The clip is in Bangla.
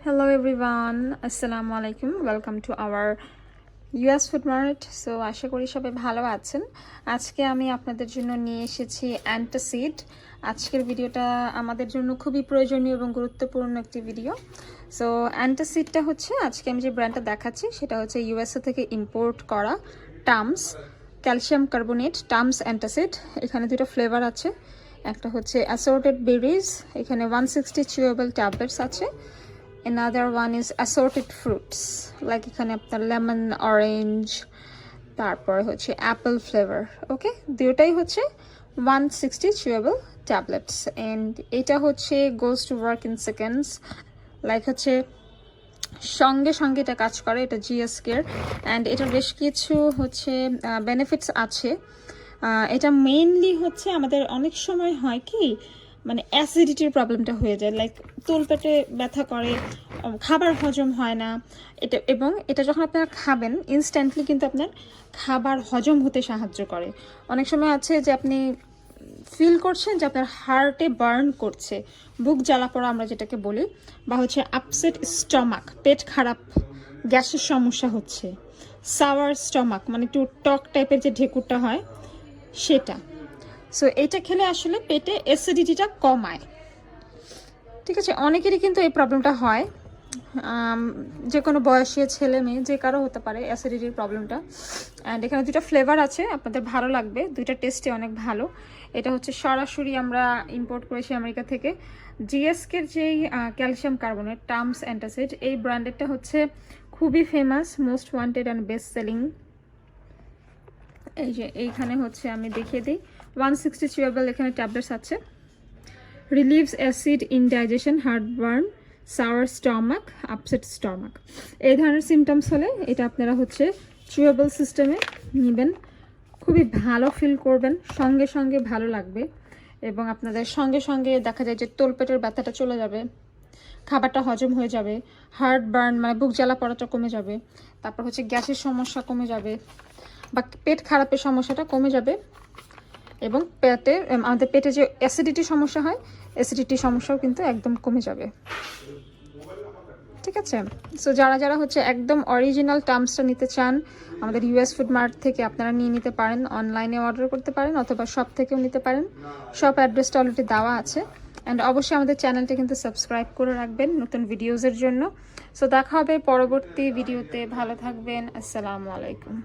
Hello everyone, Assalamu alaikum. Welcome to our US Food Mart. So আশা করি সবাই ভালো আছেন। আজকে আমি আপনাদের জন্য নিয়ে এসেছি অ্যান্টাসিড। আজকের ভিডিওটা আমাদের জন্য খুবই প্রয়োজনীয় এবং গুরুত্বপূর্ণ একটি ভিডিও। সো অ্যান্টাসিডটা হচ্ছে আজকে আমি যে ব্র্যান্ডটা দেখাচ্ছি সেটা হচ্ছে ইউএসএ থেকে ইম্পোর্ট করা টামস ক্যালসিয়াম কার্বনেট টামস অ্যান্টাসিড। এখানে দুটো ফ্লেভার আছে, একটা হচ্ছে অ্যাসর্টেড বেরিজ, এখানে 160 চিউয়েবল ট্যাবলেটস আছে। Another one is assorted fruits, like এখানে আপনার লেমন, অরেঞ্জ, তারপর হচ্ছে অ্যাপেল ফ্লেভার। ওকে, দুটোই হচ্ছে 160 chewable tablets and এটা হচ্ছে goes to work in seconds, like হচ্ছে সঙ্গে সঙ্গে এটা কাজ করে। এটা জিএস কেয়ার অ্যান্ড এটার বেশ কিছু হচ্ছে বেনিফিটস আছে। এটা মেইনলি হচ্ছে আমাদের অনেক সময় হয় কি, মানে অ্যাসিডিটির প্রবলেমটা হয়ে যায়, লাইক তলপেটে ব্যথা করে, খাবার হজম হয় না। এবং এটা যখন আপনারা খাবেন ইনস্ট্যান্টলি কিন্তু আপনার খাবার হজম হতে সাহায্য করে। অনেক সময় আছে যে আপনি ফিল করছেন যে আপনার হার্টে বার্ন করছে, বুক জ্বালা পড়া আমরা যেটাকে বলি, বা হচ্ছে আপসেট স্টমাক, পেট খারাপ, গ্যাসের সমস্যা হচ্ছে, সাওয়ার স্টমাক মানে একটু টক টাইপের যে ঢেকুরটা হয় সেটা। সো এইটা খেলে আসলে পেটে অ্যাসিডিটিটা কমায়। ঠিক আছে, অনেকেরই কিন্তু এই প্রবলেমটা হয়, যে কোনো বয়সী ছেলে মেয়ে যে কারো হতে পারে অ্যাসিডিটির প্রবলেমটা। অ্যান্ড এখানে দুটো ফ্লেভার আছে, আপনাদের ভালো লাগবে, দুইটা টেস্টে অনেক ভালো। এটা হচ্ছে সরাসরি আমরা ইম্পোর্ট করেছি আমেরিকা থেকে। জিএসকের যেই ক্যালসিয়াম কার্বনেট টামস অ্যান্টাসিড, এই ব্র্যান্ডেডটা হচ্ছে খুবই famous, most wanted and best selling. এই যে এইখানে হচ্ছে আমি দেখিয়ে দিই, 160 চিউয়েবল এখানে ট্যাবলেটস আছে। Relieves acid in digestion, heartburn, sour stomach, upset stomach. এই ধরনের সিমটমস হলে এটা আপনারা হচ্ছে চিউয়েবল সিস্টেমে নেবেন, খুবই ভালো ফিল করবেন, সঙ্গে সঙ্গে ভালো লাগবে এবং আপনাদের সঙ্গে সঙ্গে দেখা যায় যে তলপেটের ব্যথাটা চলে যাবে, খাবারটা হজম হয়ে যাবে, হার্টবার্ন মানে বুক জ্বালা পড়াটা কমে যাবে, তারপর হচ্ছে গ্যাসের সমস্যা কমে যাবে বা পেট খারাপের সমস্যাটা কমে যাবে এবং আমাদের পেটে যে অ্যাসিডিটি সমস্যা হয় অ্যাসিডিটি সমস্যাও কিন্তু একদম কমে যাবে। ঠিক আছে, সো যারা যারা হচ্ছে একদম অরিজিনাল টার্মসটা নিতে চান আমাদের ইউএস ফুড মার্ট থেকে আপনারা নিয়ে নিতে পারেন, অনলাইনে অর্ডার করতে পারেন অথবা শপ থেকেও নিতে পারেন। শপ অ্যাড্রেসটা অলরেডি দেওয়া আছে। অ্যান্ড অবশ্যই আমাদের চ্যানেলটা কিন্তু সাবস্ক্রাইব করে রাখবেন নতুন ভিডিওসের জন্য। সো দেখা হবে পরবর্তী ভিডিওতে, ভালো থাকবেন, আসসালামু আলাইকুম।